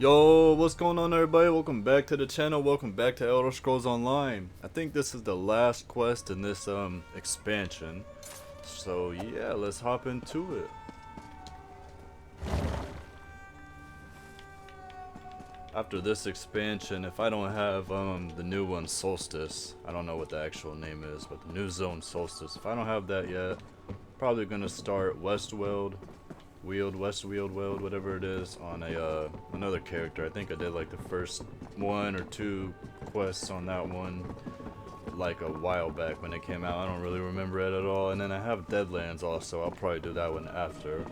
Yo, what's going on everybody? Welcome back to the channel, welcome back to Elder Scrolls Online. I think this is the last quest in this expansion. So yeah, let's hop into it. After this expansion, if I don't have the new one, Solstice, I don't know what the actual name is, but the new zone Solstice, if I don't have that yet, probably gonna start Westweald, whatever it is, on a another character. I think I did like the first one or two quests on that one like a while back when it came out. I don't really remember it at all. And then I have Deadlands also. I'll probably do that one after,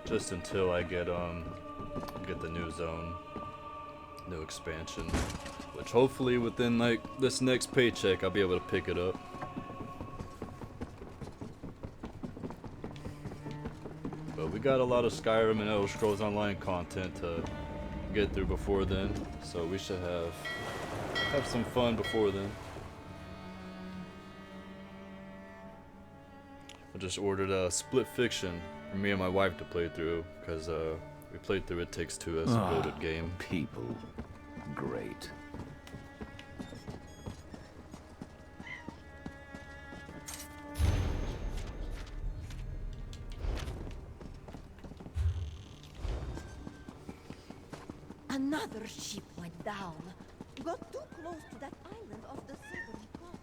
just until I get the new zone, new expansion, which hopefully within like this next paycheck I'll be able to pick it up. But we got a lot of Skyrim and Elder Scrolls Online content to get through before then, so we should have some fun before then. I just ordered a Split Fiction for me and my wife to play through, because we played through It Takes Two as a voted game. People. Great. Another ship went down. Got too close to that island off the southern coast.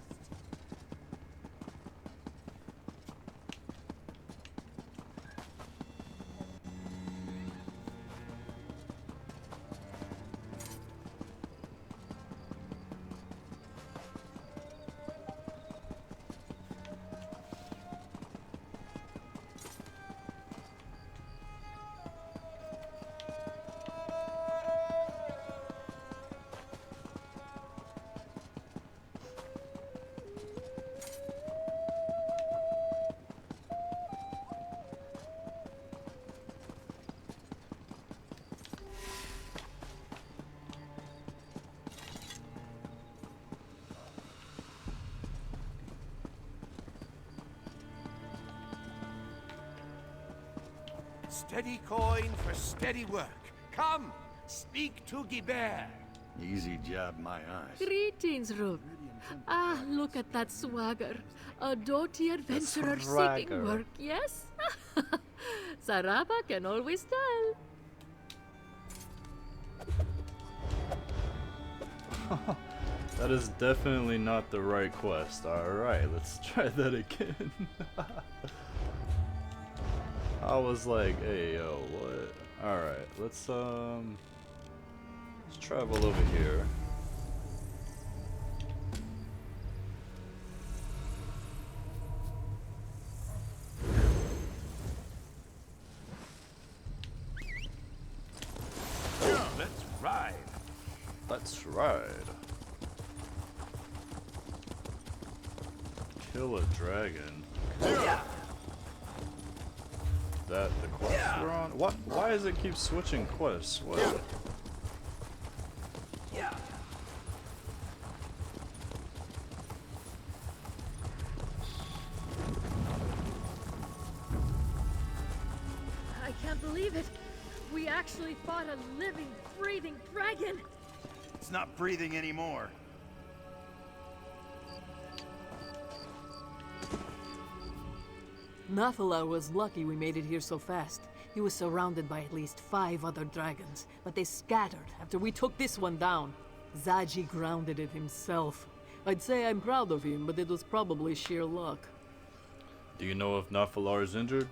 Steady coin for steady work. Come, speak to Guibert. Easy job, my eyes. Greetings, Rook. Ah, look at that swagger. A doughty adventurer seeking work, yes? Sarapa can always tell. That is definitely not the right quest. Alright, let's try that again. I was like, hey yo, what? Alright, let's travel over here. Let's ride. Let's ride. Kill a dragon. That the quest we're on? What? Why does it keep switching quests? What? I can't believe it. We actually fought a living, breathing dragon. It's not breathing anymore. Nathalar was lucky we made it here so fast. He was surrounded by at least 5 other dragons, but they scattered after we took this one down. Zaji grounded it himself. I'd say I'm proud of him, but it was probably sheer luck. Do you know if Nathalar is injured?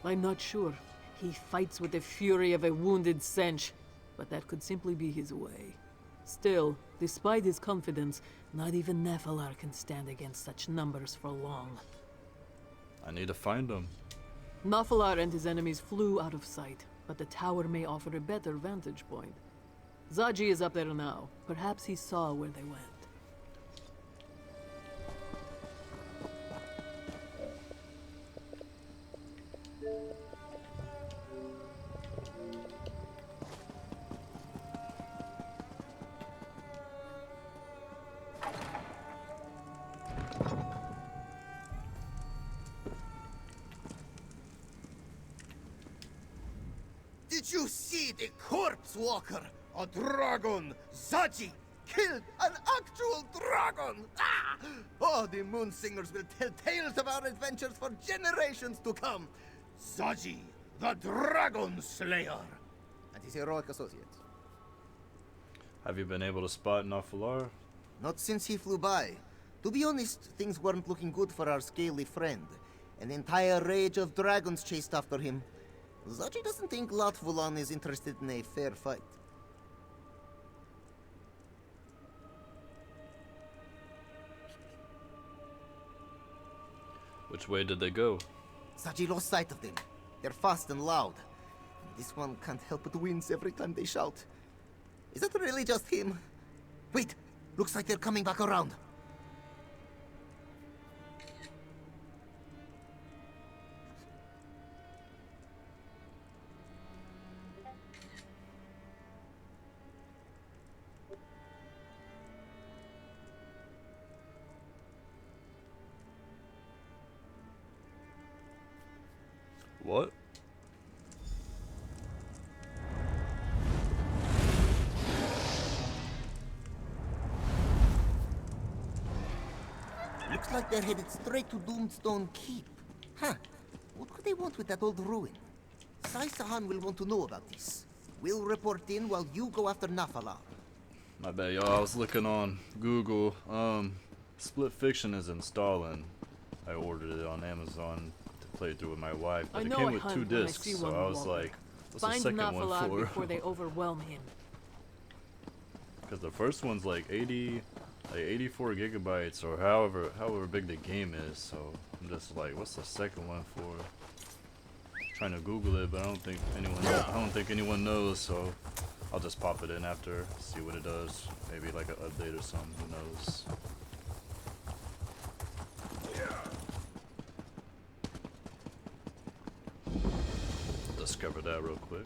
I'm not sure. He fights with the fury of a wounded Sench, but that could simply be his way. Still, despite his confidence, not even Nathalar can stand against such numbers for long. I need to find him. Nathalar and his enemies flew out of sight, but the tower may offer a better vantage point. Zaji is up there now. Perhaps he saw where they went. Did you see the corpse walker? A dragon! Zaji! Killed an actual dragon! Ah! Oh, the moon singers will tell tales of our adventures for generations to come. Zaji, the Dragon Slayer, and his heroic associates. Have you been able to spot Nafalar? Not since he flew by. To be honest, things weren't looking good for our scaly friend. An entire rage of dragons chased after him. Zaji doesn't think Latvulan is interested in a fair fight. Which way did they go? Zaji lost sight of them. They're fast and loud. This one can't help but wince every time they shout. Is that really just him? Wait, looks like they're coming back around. What? Looks like they're headed straight to Doomstone Keep. Huh. What could they want with that old ruin? Sai Sahan will want to know about this. We'll report in while you go after Nafalar. My bad, y'all. I was looking on Google. Split Fiction is installing. I ordered it on Amazon to play through with my wife, but I it know came a with hunt 2 when I discs, see so one I was walk. like, what's the Find second one Nafalar for? before they overwhelm him. Because the first one's like 84 gigabytes, or however big the game is. So I'm just like, what's the second one for? Trying to Google it, but I don't think anyone knows. So I'll just pop it in after, see what it does. Maybe like an update or something. Who knows? Discover that real quick.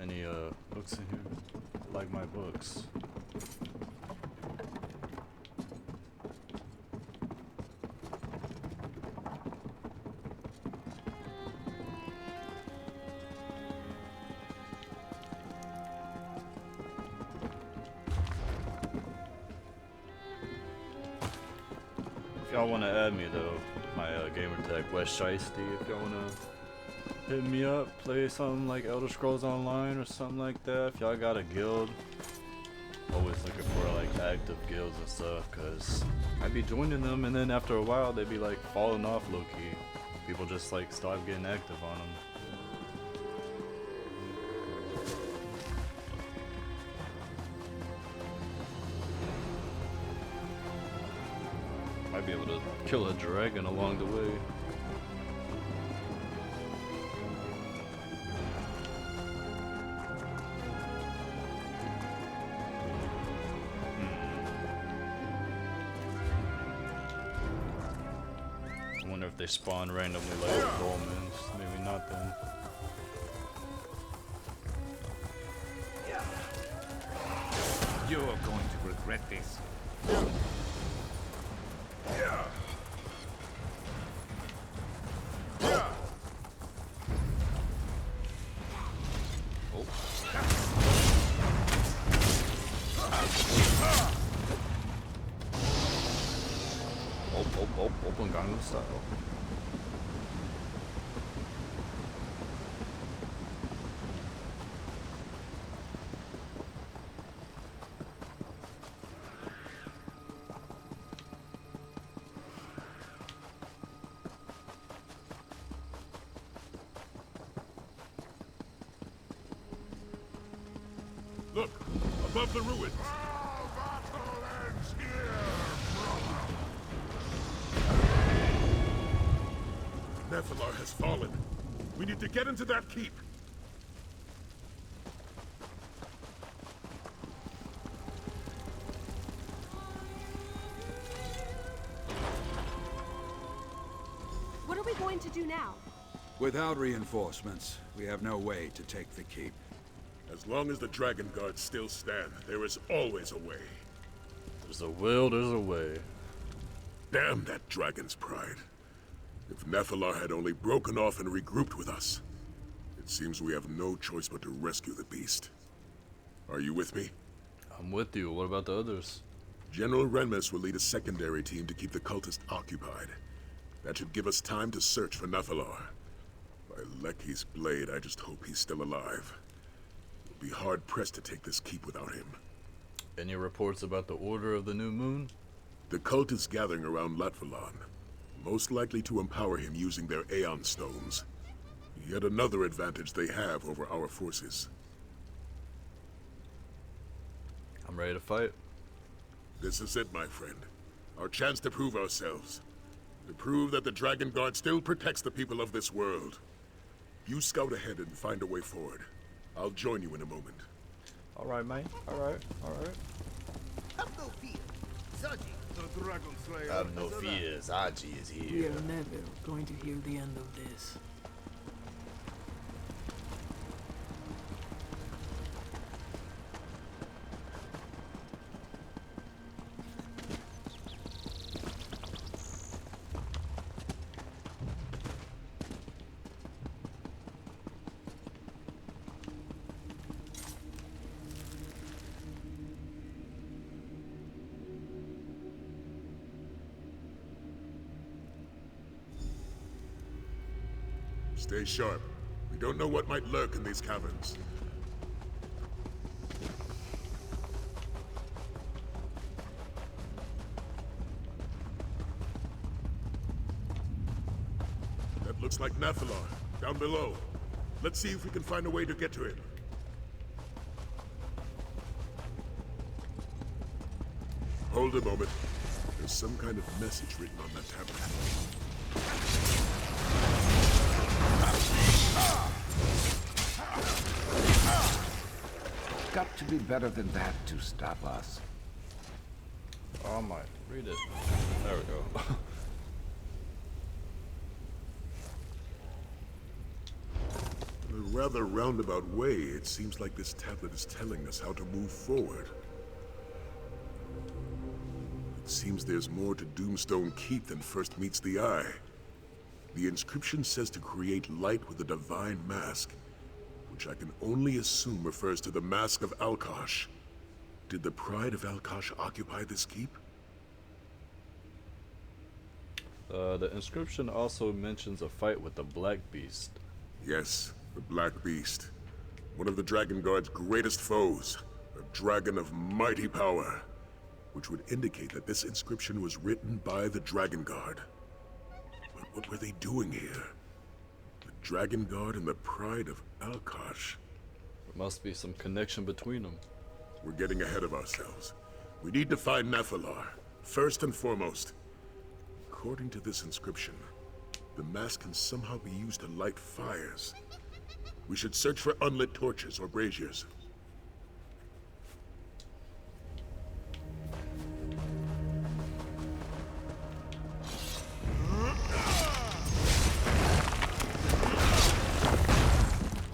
Any books in here? I like my books. If y'all want to add me though, my gamertag West Shiesty, if y'all want to hit me up, play something like Elder Scrolls Online or something like that. If y'all got a guild, always looking for like active guilds and stuff, cause I'd be joining them and then after a while they'd be like falling off low key. People just like stop getting active on them. Might be able to kill a dragon along the way. I wonder if they spawn randomly like Romans. Maybe not then. You're going to regret this. Open Gangnam Style. Look, above the ruins. Nephilar has fallen. We need to get into that keep. What are we going to do now? Without reinforcements, we have no way to take the keep. As long as the Dragonguard still stand, there is always a way. There's a will, there's a way. Damn that dragon's pride. If Nephilar had only broken off and regrouped with us, it seems we have no choice but to rescue the beast. Are you with me? I'm with you. What about the others? General Renmus will lead a secondary team to keep the cultists occupied. That should give us time to search for Nephilar. By Lecky's blade, I just hope he's still alive. We'll be hard-pressed to take this keep without him. Any reports about the Order of the New Moon? The cult is gathering around Latvalon, most likely to empower him using their Aeon Stones. Yet another advantage they have over our forces. I'm ready to fight. This is it, my friend. Our chance to prove ourselves. To prove that the Dragonguard still protects the people of this world. You scout ahead and find a way forward. I'll join you in a moment. Alright, mate. Alright. Have no fear. Zaji, the Dragon Slayer. Have no fear, Zaji is We here. are never going to hear the end of this. Stay sharp. We don't know what might lurk in these caverns. That looks like Nephilar, down below. Let's see if we can find a way to get to it. Hold a moment. There's some kind of message written on that tablet. Got to be better than that to stop us. Oh my, read it. There we go. In a rather roundabout way, it seems like this tablet is telling us how to move forward. It seems there's more to Doomstone Keep than first meets the eye. The inscription says to create light with a divine mask, which I can only assume refers to the Mask of Alkosh. Did the Pride of Alkosh occupy this keep? The inscription also mentions a fight with the Black Beast. Yes, the Black Beast. One of the Dragonguard's greatest foes. A dragon of mighty power. Which would indicate that this inscription was written by the Dragonguard. But what were they doing here? The Dragonguard and the Pride of Alkosh. There must be some connection between them. We're getting ahead of ourselves. We need to find Nephilar, first and foremost. According to this inscription, the mask can somehow be used to light fires. We should search for unlit torches or braziers.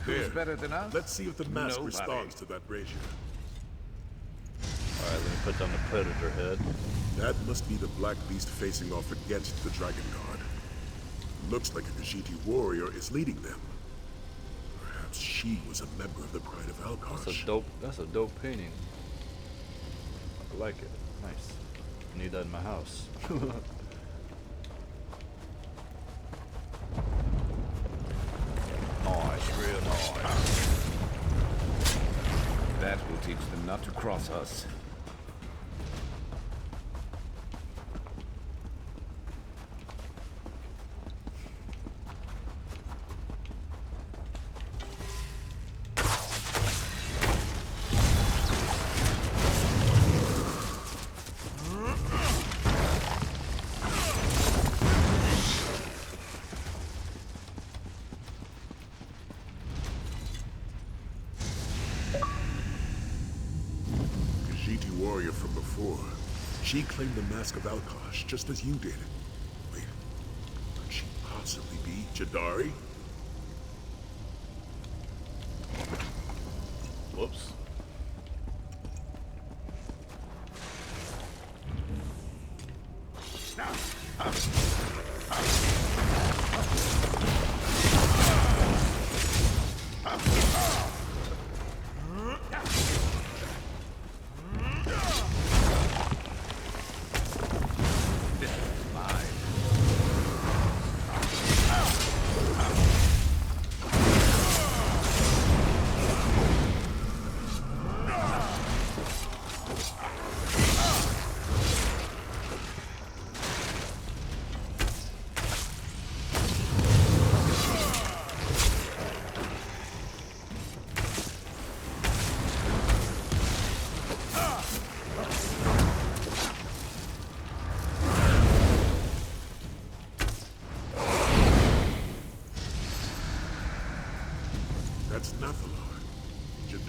Who's better than us? Let's see if the mask Nobody. responds to that brazier. Alright, let me put down the Predator head. That must be the Black Beast facing off against the Dragonguard. Looks like a Khajiit warrior is leading them. Perhaps she was a member of the Pride of Alkosh. That's a dope painting. I like it. Nice. I need that in my house. Nice, real nice. That will teach them not to cross us. Warrior from before. She claimed the Mask of Alkosh, just as you did. Wait, could she possibly be Jadari? Whoops.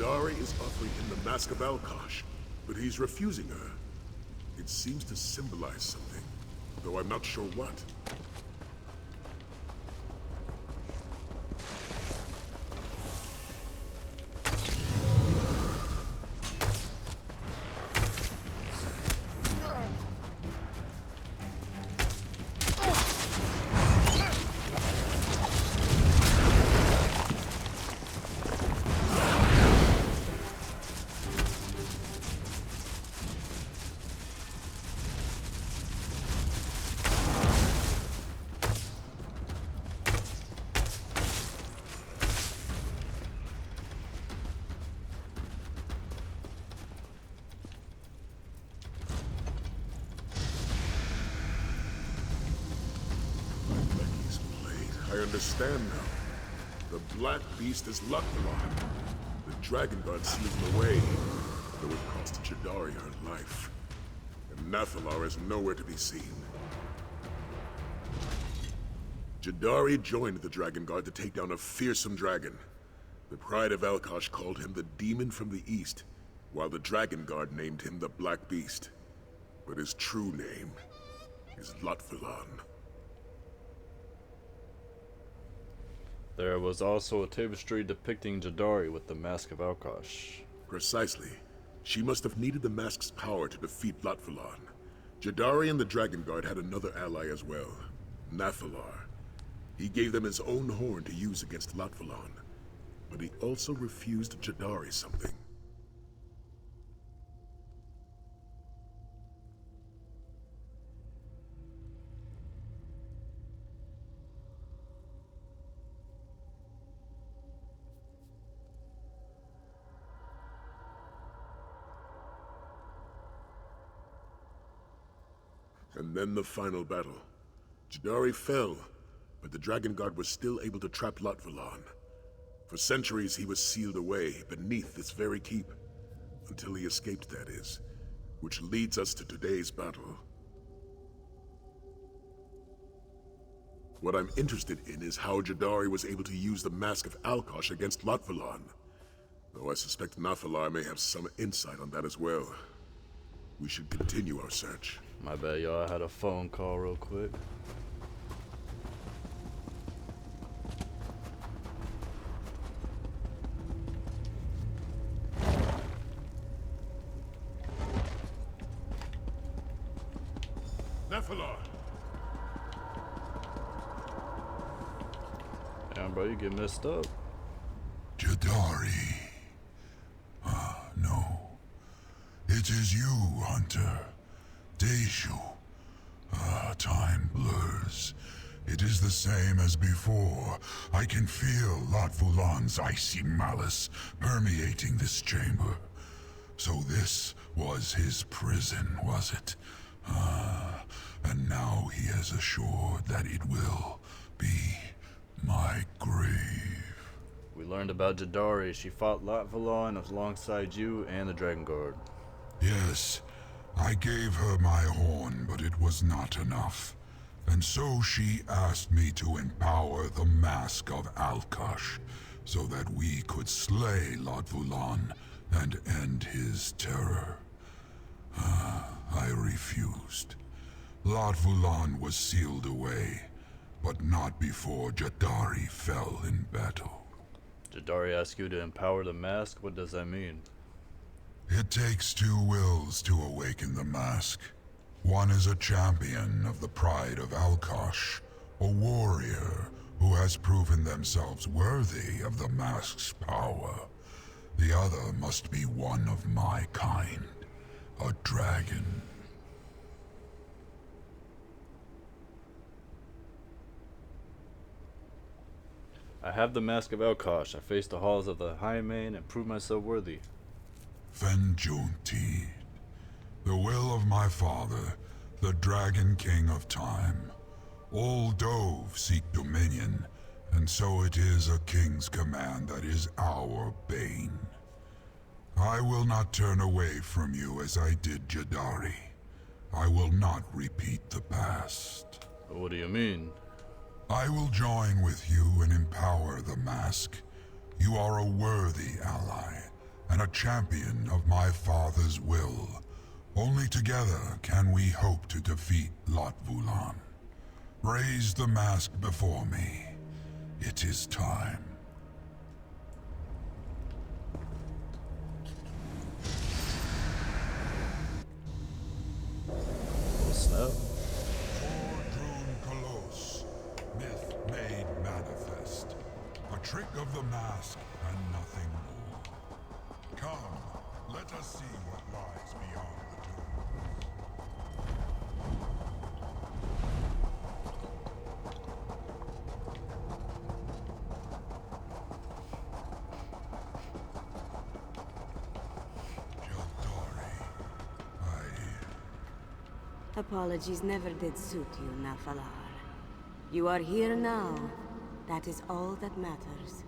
Jadari is offering him the Mask of Alkosh, but he's refusing her. It seems to symbolize something, though I'm not sure what. I understand now. The Black Beast is Lutvalon. The Dragonguard sealed him away, though it cost Jadari her life. And Nathalar is nowhere to be seen. Jadari joined the Dragonguard to take down a fearsome dragon. The Pride of Alkosh called him the Demon from the East, while the Dragonguard named him the Black Beast. But his true name is Lutvalon. There was also a tapestry depicting Jadari with the Mask of Alkosh. Precisely. She must have needed the mask's power to defeat Lutvalon. Jadari and the Dragonguard had another ally as well, Nathalar. He gave them his own horn to use against Lutvalon, but he also refused Jadari something. And then the final battle. Jadari fell, but the Dragonguard was still able to trap Lutvalon. For centuries he was sealed away beneath this very keep. Until he escaped, that is. Which leads us to today's battle. What I'm interested in is how Jadari was able to use the Mask of Alkosh against Lutvalon. Though I suspect Nathalar may have some insight on that as well. We should continue our search. My bad, y'all. I had a phone call real quick. Nathalar! Damn, bro, you get messed up. Jadari. No. It is you, Hunter. Deju. Time blurs. It is the same as before. I can feel Lutvalon's icy malice permeating this chamber. So this was his prison, was it? And now he has assured that it will be my grave. We learned about Jadari. She fought Lutvalon alongside you and the Dragonguard. Yes, I gave her my horn, but it was not enough. And so she asked me to empower the Mask of Alkosh, so that we could slay Lutvalon and end his terror. I refused. Lutvalon was sealed away, but not before Jadari fell in battle. Jadari asked you to empower the mask? What does that mean? It takes two wills to awaken the mask. One is a champion of the Pride of Alkosh, a warrior who has proven themselves worthy of the mask's power. The other must be one of my kind, a dragon. I have the Mask of Alkosh. I faced the halls of the High Mane and proved myself worthy. Kaalgrontiid, the will of my father, the Dragon King of Time. All Dove seek dominion, and so it is a king's command that is our bane. I will not turn away from you as I did Jadari. I will not repeat the past. What do you mean? I will join with you and empower the mask. You are a worthy ally, and a champion of my father's will. Only together can we hope to defeat Lot Vulan. Raise the mask before me. It is time. Oh, snap. Myth made manifest. A trick of the mask and nothing more. Come, let us see what lies beyond the tombs. Apologies never did suit you, Nafalar. You are here now. That is all that matters.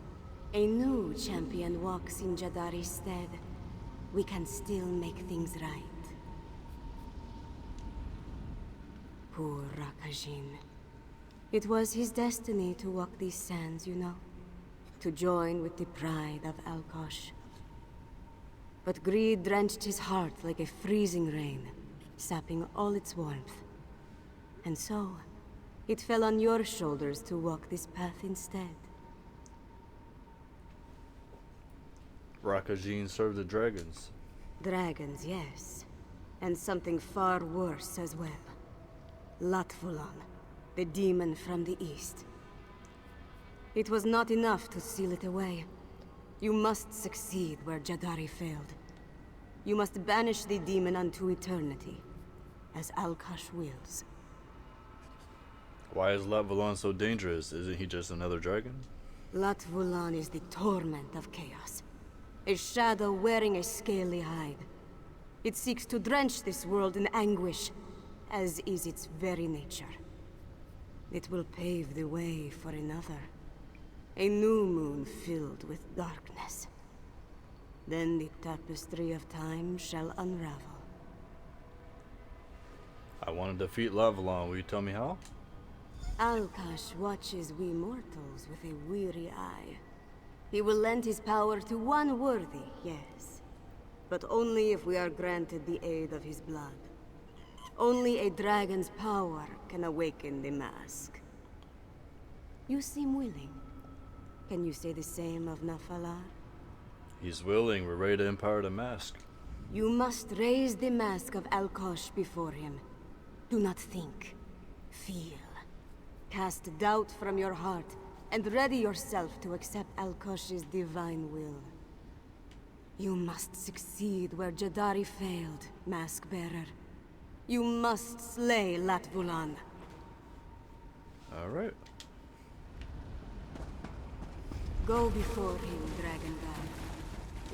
A new champion walks in Jadari's stead. We can still make things right. Poor Rakajin. It was his destiny to walk these sands, you know. To join with the pride of Alkosh. But greed drenched his heart like a freezing rain, sapping all its warmth. And so, it fell on your shoulders to walk this path instead. Rakajin served the dragons. Dragons, yes. And something far worse as well. Latvulan, the demon from the east. It was not enough to seal it away. You must succeed where Jadari failed. You must banish the demon unto eternity, as Alkosh wills. Why is Latvulan so dangerous? Isn't he just another dragon? Latvulan is the torment of chaos. A shadow wearing a scaly hide. It seeks to drench this world in anguish, as is its very nature. It will pave the way for another. A new moon filled with darkness. Then the tapestry of time shall unravel. I want to defeat Latvulan. Will you tell me how? Alkosh watches we mortals with a weary eye. He will lend his power to one worthy, yes. But only if we are granted the aid of his blood. Only a dragon's power can awaken the mask. You seem willing. Can you say the same of Nafalar? He's willing. We're ready to empower the mask. You must raise the mask of Alkosh before him. Do not think. Feel. Cast doubt from your heart, and ready yourself to accept Alkosh's divine will. You must succeed where Jadari failed, Mask-Bearer. You must slay Latvulan. Alright. Go before him, Dragonguard.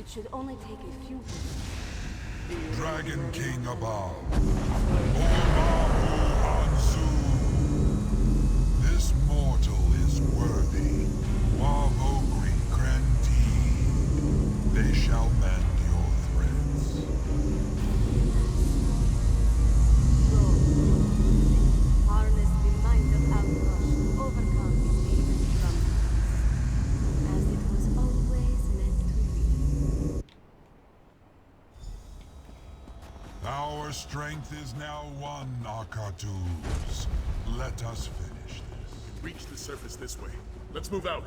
It should only take a few minutes. Dragon King Abal. Ormahu Hansu. This mortal is worthy. Wavogri Kranti. They shall mend your threads. Go. Harness the mind of Alkosh to overcome his evil struggles. As it was always meant to be. Our strength is now one, Akatus. Let us finish this. Reach the surface this way. Let's move out.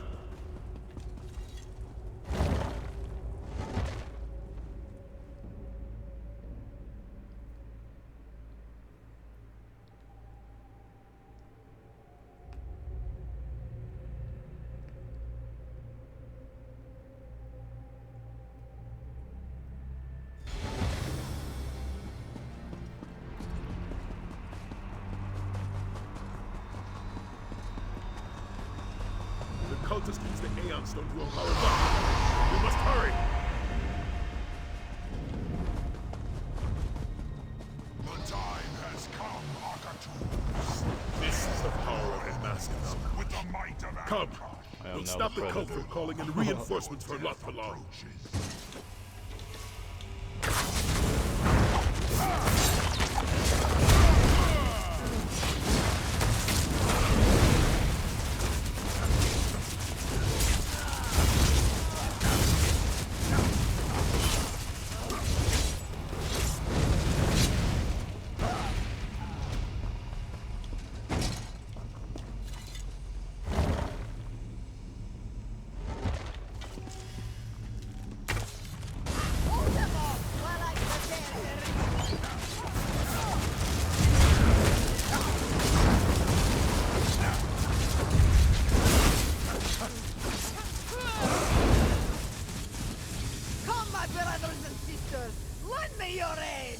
The cultist used the Aeon Stone to empower Lot. We must hurry! The time has come, Akatus. This is the power of the mask now. With the might of Come! I am We'll now stop the the cult predator. from calling in reinforcements for Latvulan. brothers and sisters, lend me your aid!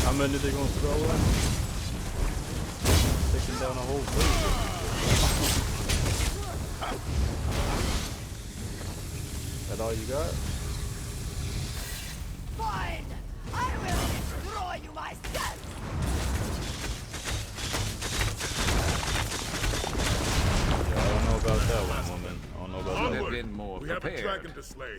How many they gonna throw in? Taking down a whole boat. That all you got? Fine! I will destroy you myself! Yeah, I don't know about that one, woman. I don't know about that Onward. one. Been more We have a prepared. dragon to slay.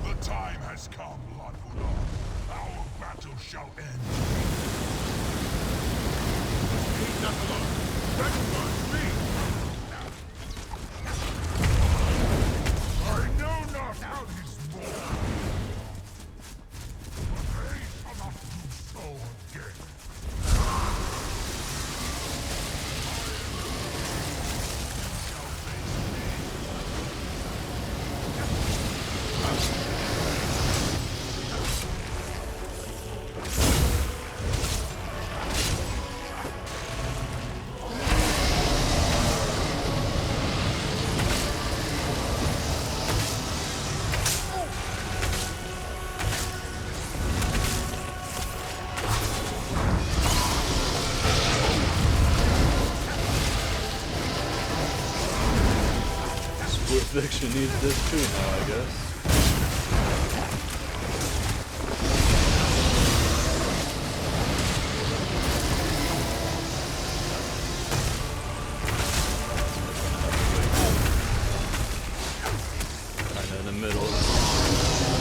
The time has come, Ladvula. Our battle shall end. He's not alone. Dragonguard, lead! I know not how he's born. But they shall not do so again. Split Fiction needs this too now, I guess. Kinda in the middle.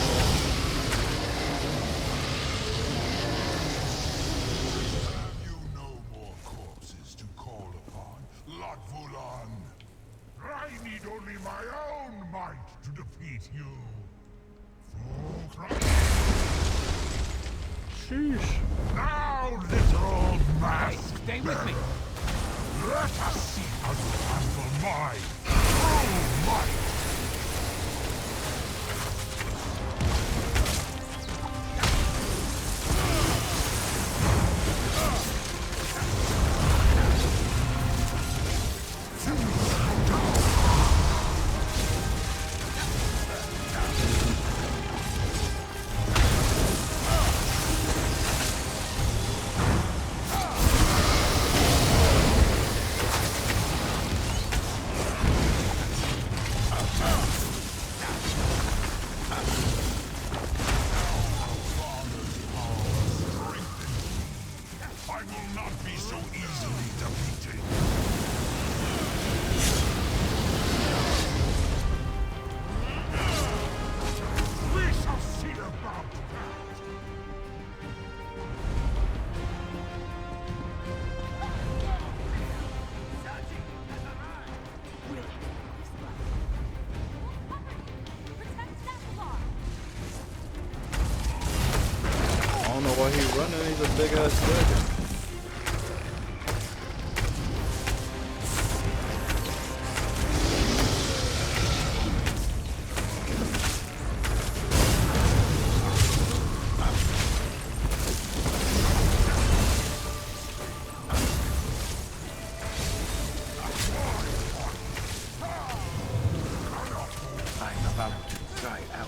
Have you no more corpses to call upon, Ladvulan? I need only my own might to defeat you. Sheesh. Now, little master, Stay with me. let us see how you handle my true might. I will not be so easily defeated. We shall see about that. I don't know why he running? He's a big ass dragon. I'm about to dry out.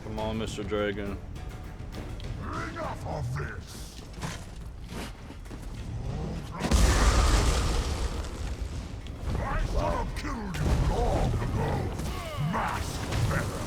Come on, Mr. Dragon. Enough of this! I should have killed you long ago, mass bearer!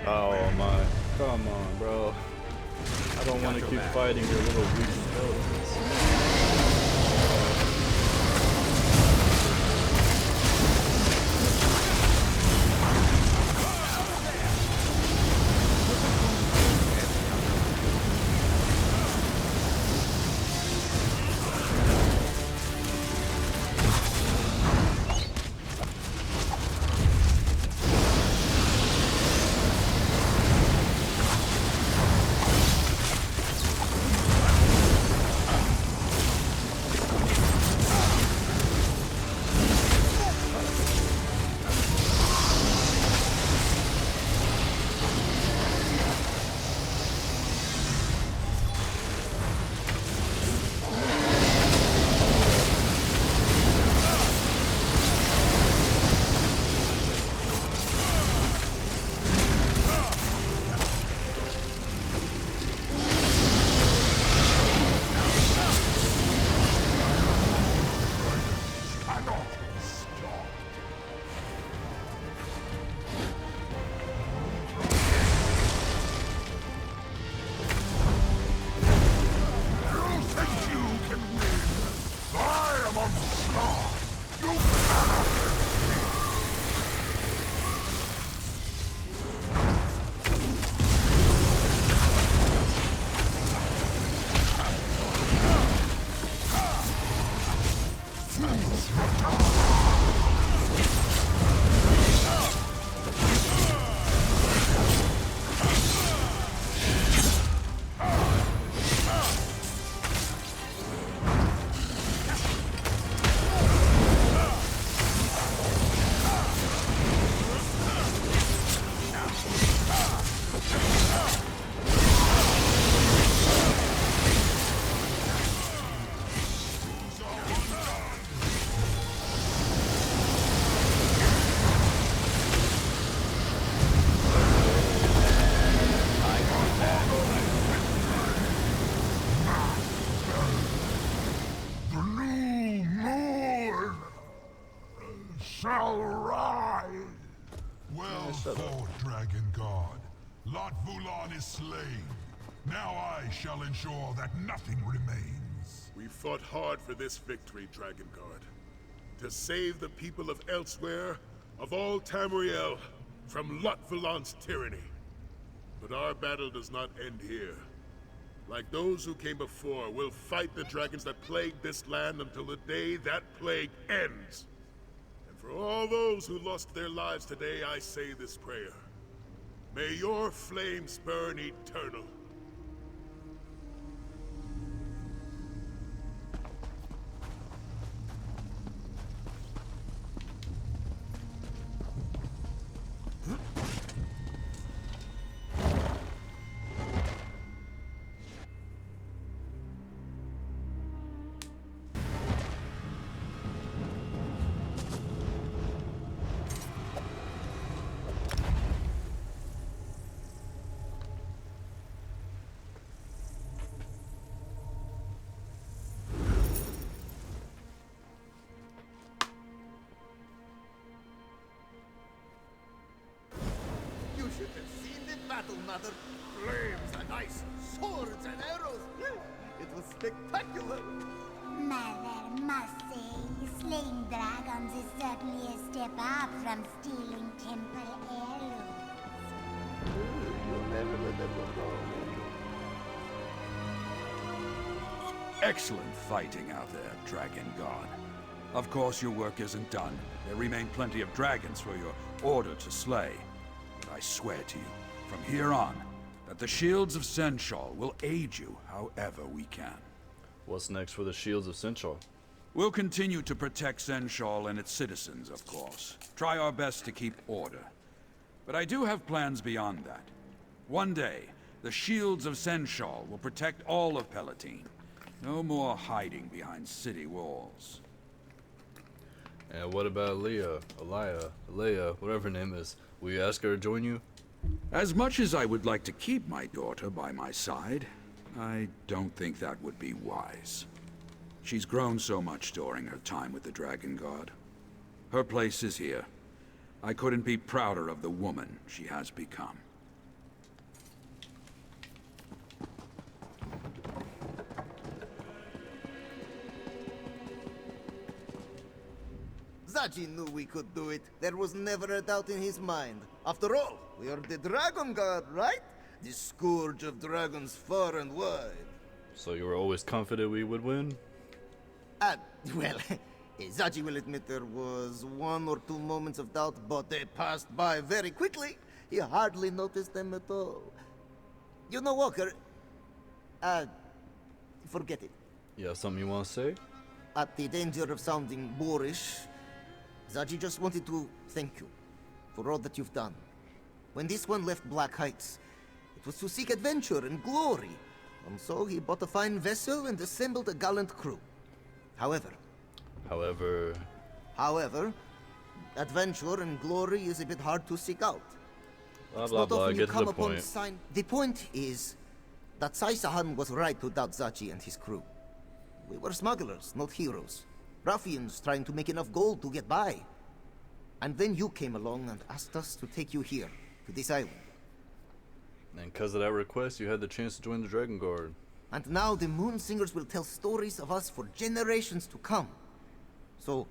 Oh my, come on, bro. I don't want to keep fighting your little weak skeletons. shall rise. Well fought, Dragonguard. Lot Vulan is slain. Now I shall ensure that nothing remains. We fought hard for this victory, Dragonguard. To save the people of Elsweyr, of all Tamriel, from Lotvalon's tyranny. But our battle does not end here. Like those who came before, we'll fight the dragons that plagued this land until the day that plague ends. And for all those who lost their lives today, I say this prayer. May your flames burn eternal. You should have seen the battle, Mother. Flames and ice, swords and arrows. It was spectacular. Mother must say, slaying dragons is certainly a step up from stealing temple heirlooms. You'll never let them go. Excellent fighting out there, Dragonguard. Of course, your work isn't done. There remain plenty of dragons for your order to slay. But I swear to you, from here on, that the Shields of Senshal will aid you however we can. What's next for the Shields of Senshal? We'll continue to protect Senshal and its citizens, of course. Try our best to keep order. But I do have plans beyond that. One day, the Shields of Senshal will protect all of Palatine. No more hiding behind city walls. And what about Alea, whatever her name is? Will you ask her to join you? As much as I would like to keep my daughter by my side, I don't think that would be wise. She's grown so much during her time with the Dragonguard. Her place is here. I couldn't be prouder of the woman she has become. Zaji knew we could do it. There was never a doubt in his mind. After all, we are the Dragonguard, right? The scourge of dragons far and wide. So you were always confident we would win? Well, Zaji will admit there was 1 or 2 moments of doubt, but they passed by very quickly. He hardly noticed them at all. You know, Walker, forget it. You have something you want to say? At the danger of sounding boorish, Zaji just wanted to thank you for all that you've done. When this one left Black Heights, it was to seek adventure and glory, and so he bought a fine vessel and assembled a gallant crew. However, adventure and glory is a bit hard to seek out. Blah blah blah, get to the point. The point is that Sai Sahan was right to doubt Zaji and his crew. We were smugglers, not heroes. Ruffians trying to make enough gold to get by. And then you came along and asked us to take you here, to this island. And because of that request, you had the chance to join the Dragonguard. And now the Moon Singers will tell stories of us for generations to come. So,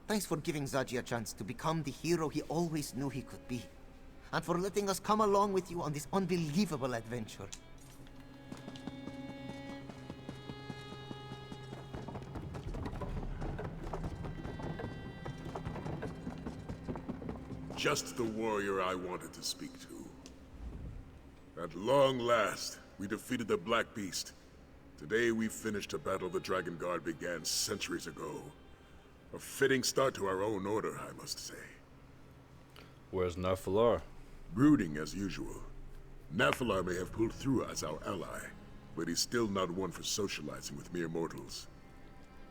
thanks for giving Zaji a chance to become the hero he always knew he could be. And for letting us come along with you on this unbelievable adventure. Just the warrior I wanted to speak to. At long last, we defeated the Black Beast. Today we finished a battle the Dragonguard began centuries ago. A fitting start to our own order, I must say. Where's Nephilar? Brooding as usual. Nephilar may have pulled through as our ally, but he's still not one for socializing with mere mortals.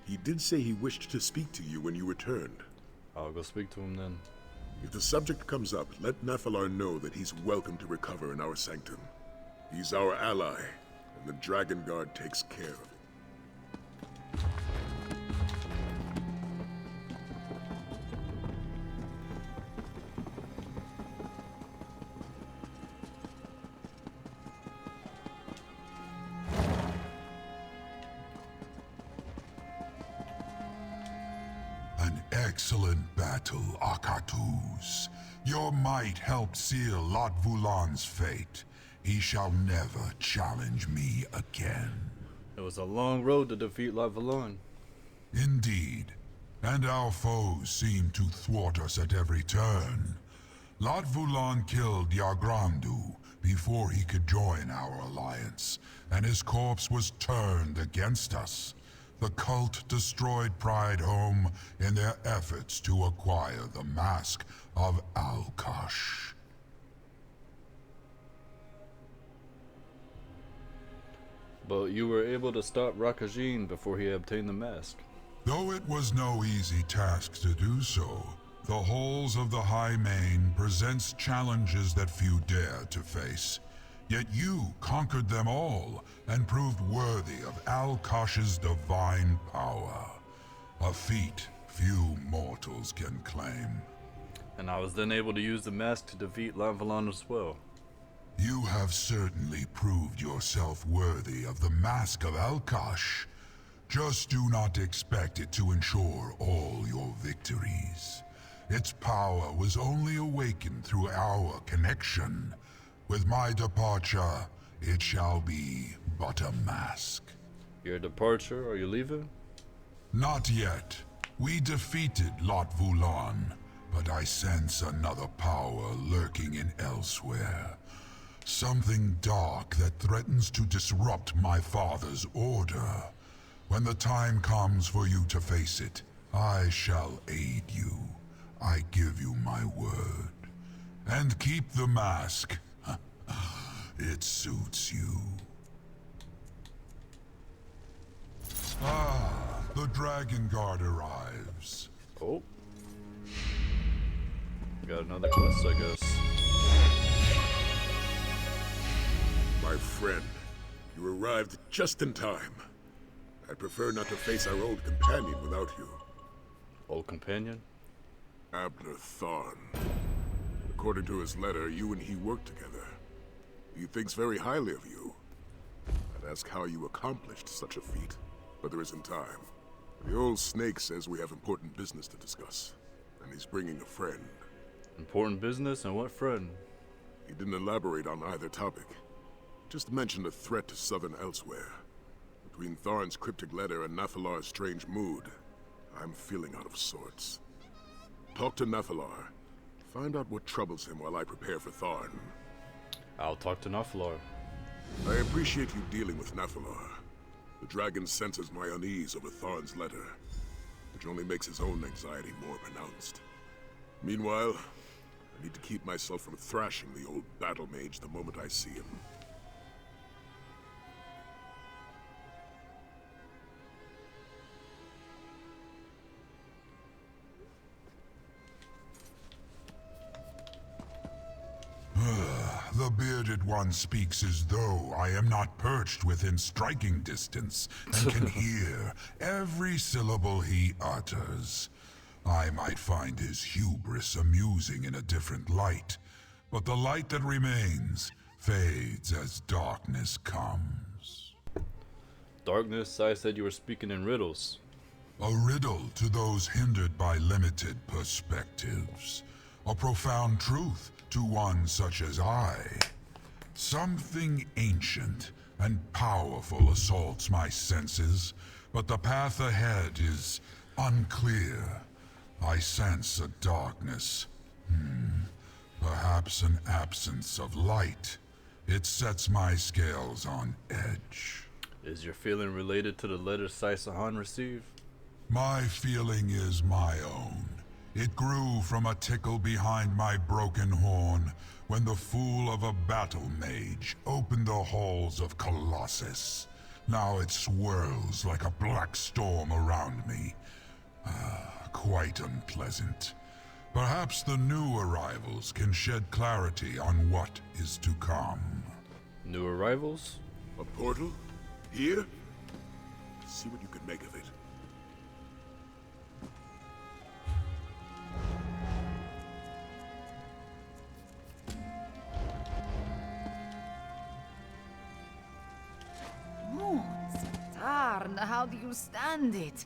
He did say he wished to speak to you when you returned. I'll go speak to him then. If the subject comes up, let Nephilar know that he's welcome to recover in our sanctum. He's our ally, and the Dragonguard takes care of it. An excellent battle. little Akatus. Your might helped seal Lot Vulan's fate. He shall never challenge me again. It was a long road to defeat Lot Vulan. Indeed. And our foes seem to thwart us at every turn. Lot Vulan killed Yagrandu before he could join our alliance, and his corpse was turned against us. The cult destroyed Pride Home in their efforts to acquire the mask of Alkash. But you were able to stop Rakajin before he obtained the mask. Though it was no easy task to do so, the halls of the High Main presents challenges that few dare to face. Yet you conquered them all and proved worthy of Alkash's divine power. A feat few mortals can claim. And I was then able to use the mask to defeat Lot Vulan as well. You have certainly proved yourself worthy of the Mask of Alkash. Just do not expect it to ensure all your victories. Its power was only awakened through our connection. With my departure, it shall be but a mask. Your departure? Are you leaving? Not yet. We defeated Lot Vulan, but I sense another power lurking in Elsweyr. Something dark that threatens to disrupt my father's order. When the time comes for you to face it, I shall aid you. I give you my word. And keep the mask. It suits you. Ah, the Dragonguard arrives. Oh. Got another quest, I guess. My friend, you arrived just in time. I'd prefer not to face our old companion without you. Old companion? Abner Tharn. According to his letter, you and he worked together. He thinks very highly of you. I'd ask how you accomplished such a feat, but there isn't time. The old snake says we have important business to discuss, and he's bringing a friend. Important business? And what friend? He didn't elaborate on either topic. Just mentioned a threat to Southern Elsweyr. Between Tharn's cryptic letter and Nathalar's strange mood, I'm feeling out of sorts. Talk to Nathalar. Find out what troubles him while I prepare for Tharn. I'll talk to Nathalar. I appreciate you dealing with Nathalar. The dragon senses my unease over Tharn's letter, which only makes his own anxiety more pronounced. Meanwhile, I need to keep myself from thrashing the old battle mage the moment I see him. The bearded one speaks as though I am not perched within striking distance and can hear every syllable he utters. I might find his hubris amusing in a different light, but the light that remains fades as darkness comes. Darkness? Sai said you were speaking in riddles. A riddle to those hindered by limited perspectives. A profound truth to one such as I. Something ancient and powerful assaults my senses, but the path ahead is unclear. I sense a darkness. Perhaps an absence of light. It sets my scales on edge. Is your feeling related to the letter Sai Sahan received? My feeling is my own. It grew from a tickle behind my broken horn when the fool of a battle mage opened the halls of Colossus. Now it swirls like a black storm around me. Quite unpleasant. Perhaps the new arrivals can shed clarity on what is to come. New arrivals? A portal? Here? See what you can make of it. Tarn, how do you stand it?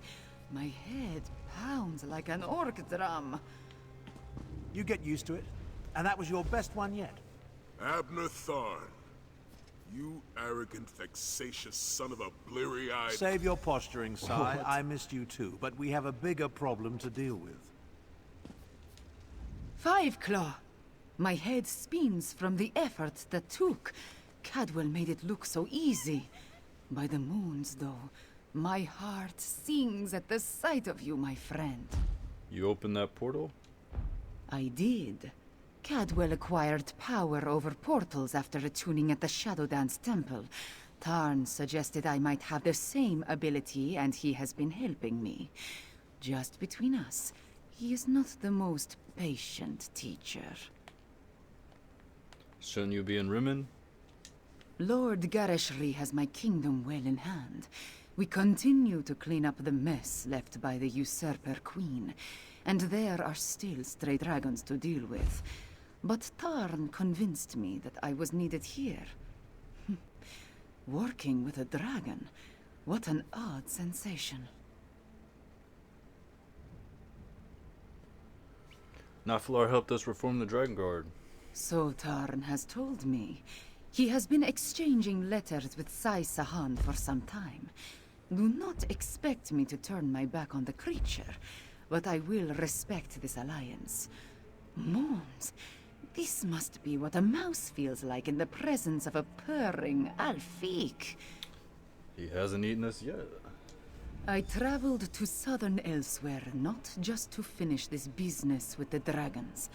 My head pounds like an orc drum. You get used to it. And that was your best one yet. Abner Tharn. You arrogant, vexatious son of a bleary-eyed... Save your posturing, Sai. I missed you too, but we have a bigger problem to deal with. Five Claw. My head spins from the effort that took. Cadwell made it look so easy. By the moons, though, my heart sings at the sight of you, my friend. You opened that portal? I did. Cadwell acquired power over portals after attuning at the Shadow Dance Temple. Tarn suggested I might have the same ability, and he has been helping me. Just between us, he is not the most patient teacher. Shouldn't you be in Rimmen? Lord Gareshri has my kingdom well in hand. We continue to clean up the mess left by the usurper queen, and there are still stray dragons to deal with. But Tarn convinced me that I was needed here. Working with a dragon, what an odd sensation. Naflar helped us reform the Dragonguard. So Tarn has told me. He has been exchanging letters with Sai Sahan for some time. Do not expect me to turn my back on the creature, but I will respect this alliance. Mons, this must be what a mouse feels like in the presence of a purring Alfiq. He hasn't eaten us yet. I traveled to Southern Elsweyr not just to finish this business with the dragons.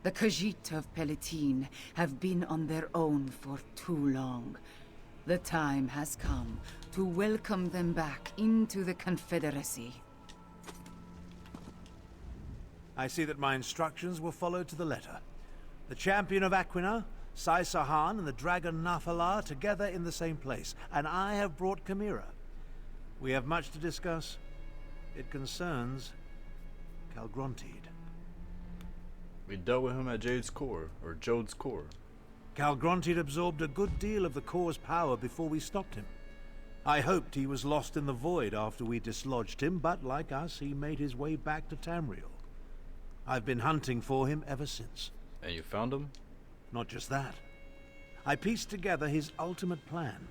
The Khajiit of Palatine have been on their own for too long. The time has come to welcome them back into the Confederacy. I see that my instructions were followed to the letter. The champion of Aquina, Sai Sahan, and the dragon Nafalar together in the same place, and I have brought Chimera. We have much to discuss. It concerns Kaalgrontiid. We dealt with him at Jade's core, or Jode's core. Kaalgrontiid absorbed a good deal of the core's power before we stopped him. I hoped he was lost in the void after we dislodged him, but like us, he made his way back to Tamriel. I've been hunting for him ever since. And you found him? Not just that. I pieced together his ultimate plan.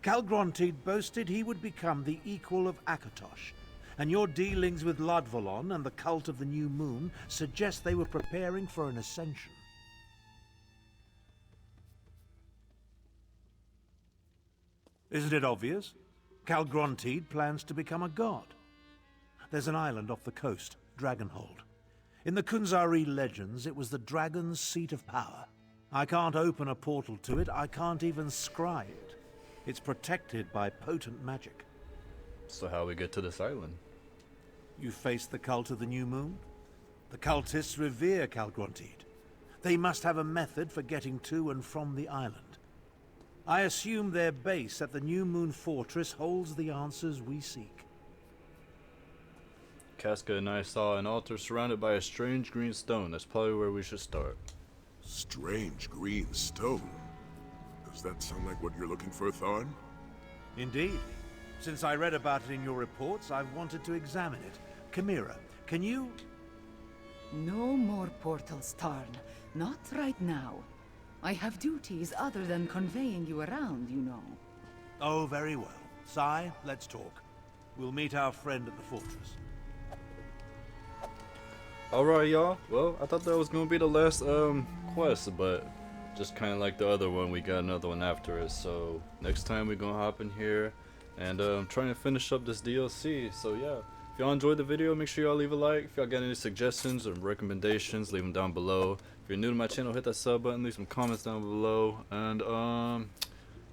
Kaalgrontiid boasted he would become the equal of Akatosh, and your dealings with Ludvolon and the cult of the New Moon suggest they were preparing for an ascension. Isn't it obvious? Kaalgrontiid plans to become a god. There's an island off the coast, Dragonhold. In the Kunzari legends, it was the dragon's seat of power. I can't open a portal to it, I can't even scry it. It's protected by potent magic. So how we get to this island? You face the cult of the New Moon? The cultists revere Kaalgrontiid. They must have a method for getting to and from the island. I assume their base at the New Moon Fortress holds the answers we seek. Casca and I saw an altar surrounded by a strange green stone. That's probably where we should start. Strange green stone? Does that sound like what you're looking for, Tharn? Indeed. Since I read about it in your reports, I've wanted to examine it. Chimera, can you... No more portals, Tarn. Not right now. I have duties other than conveying you around, you know. Oh, very well. Sai, let's talk. We'll meet our friend at the fortress. Alright, y'all. Well, I thought that was going to be the last quest, but just kind of like the other one, we got another one after it. So next time we're going to hop in here and trying to finish up this DLC. So yeah, if y'all enjoyed the video, make sure y'all leave a like. If y'all got any suggestions or recommendations, leave them down below. If you're new to my channel, hit that sub button, leave some comments down below. And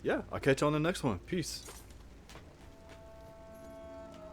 yeah, I'll catch y'all on the next one. Peace.